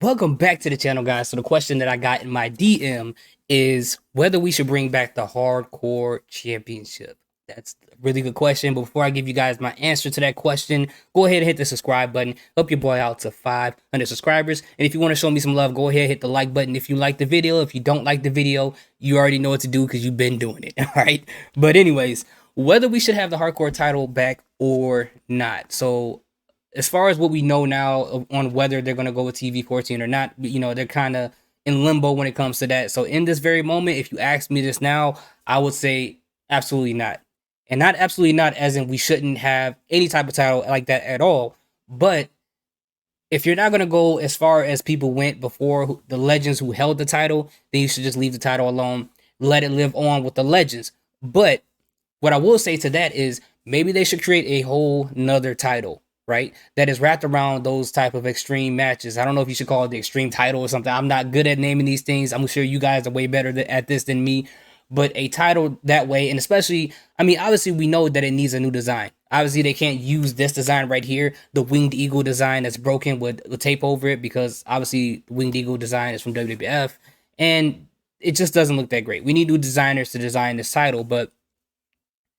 Welcome back to the channel, guys. So the question that I got in my DM is whether we should bring back the Hardcore Championship. That's a really good question. But before I give you guys my answer to that question, go ahead and hit the subscribe button. Help your boy out to 500 subscribers. And if you want to show me some love, go ahead and hit the like button if you like the video. If you don't like the video, you already know what to do because you've been doing it. All right. But anyways, whether we should have the Hardcore title back or not. So as far as what we know now on whether they're going to go with TV 14 or not, they're kind of in limbo when it comes to that. So in this very moment, if you ask me this now, I would say absolutely not. And not absolutely not as in we shouldn't have any type of title like that at all. But if you're not going to go as far as people went before, the legends who held the title, then you should just leave the title alone. Let it live on with the legends. But what I will say to that is maybe they should create a whole nother title, right? That is wrapped around those type of extreme matches. I don't know if you should call it the extreme title or something. I'm not good at naming these things. I'm sure you guys are way better at this than me. But a title that way, and especially, I mean, obviously we know that it needs a new design. Obviously they can't use this design right here, the Winged Eagle design that's broken with tape over it, because obviously the Winged Eagle design is from WWF, and it just doesn't look that great. We need new designers to design this title, but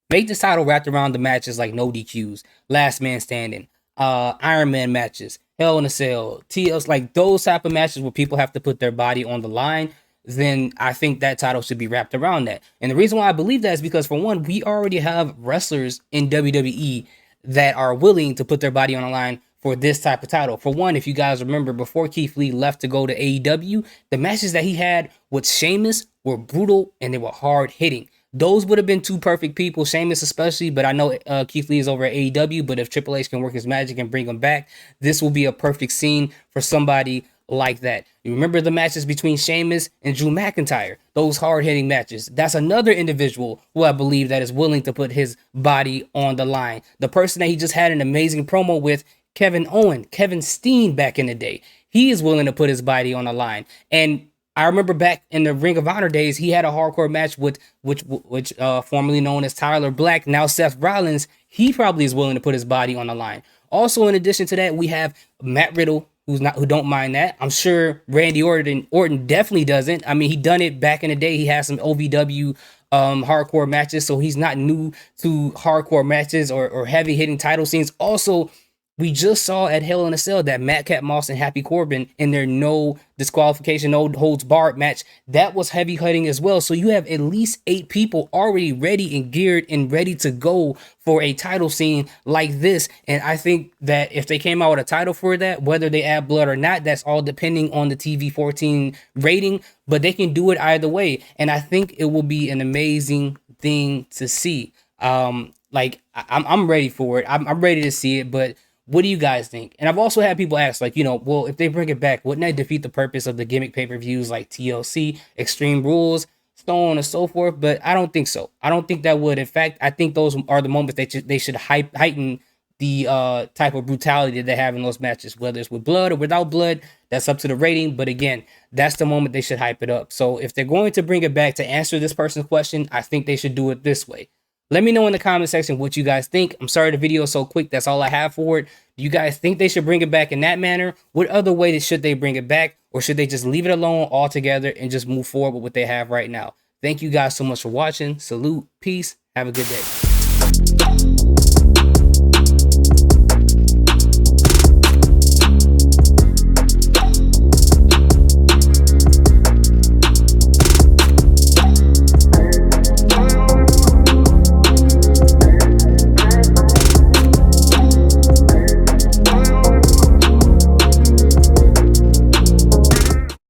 make this title wrapped around the matches like no DQs, Last Man Standing, Iron Man matches, Hell in a Cell, TLs, like those type of matches where people have to put their body on the line. Then I think that title should be wrapped around that. And the reason why I believe that is because, for one, we already have wrestlers in WWE that are willing to put their body on the line for this type of title. For one, if you guys remember, before Keith Lee left to go to AEW, the matches that he had with Sheamus were brutal and they were hard hitting. Those would have been two perfect people, Sheamus especially, but I know Keith Lee is over at AEW, but if Triple H can work his magic and bring him back, this will be a perfect scene for somebody like that. You remember the matches between Sheamus and Drew McIntyre, those hard-hitting matches. That's another individual who I believe that is willing to put his body on the line. The person that he just had an amazing promo with, Kevin Steen back in the day, he is willing to put his body on the line. And I remember back in the Ring of Honor days, he had a hardcore match with which formerly known as Tyler Black, now Seth Rollins. He probably is willing to put his body on the line. Also, in addition to that, we have Matt Riddle, who don't mind that. I'm sure Randy Orton definitely doesn't. I mean, he done it back in the day. He had some OVW hardcore matches, so he's not new to hardcore matches or heavy hitting title scenes. Also, we just saw at Hell in a Cell that Madcap Moss and Happy Corbin in their no disqualification, no holds barred match, that was heavy hitting as well. So you have at least 8 people already ready and geared and ready to go for a title scene like this. And I think that if they came out with a title for that, whether they add blood or not, that's all depending on the TV 14 rating, but they can do it either way. And I think it will be an amazing thing to see. I'm ready for it. I'm ready to see it, but what do you guys think? And I've also had people ask, like, well, if they bring it back, wouldn't that defeat the purpose of the gimmick pay-per-views like TLC, Extreme Rules, so on and so forth? But I don't think so. I don't think that would. In fact, I think those are the moments they should heighten the type of brutality that they have in those matches, whether it's with blood or without blood. That's up to the rating. But again, that's the moment they should hype it up. So if they're going to bring it back to answer this person's question, I think they should do it this way. Let me know in the comment section what you guys think. I'm sorry the video is so quick. That's all I have for it. Do you guys think they should bring it back in that manner? What other way should they bring it back? Or should they just leave it alone altogether and just move forward with what they have right now? Thank you guys so much for watching. Salute. Peace. Have a good day.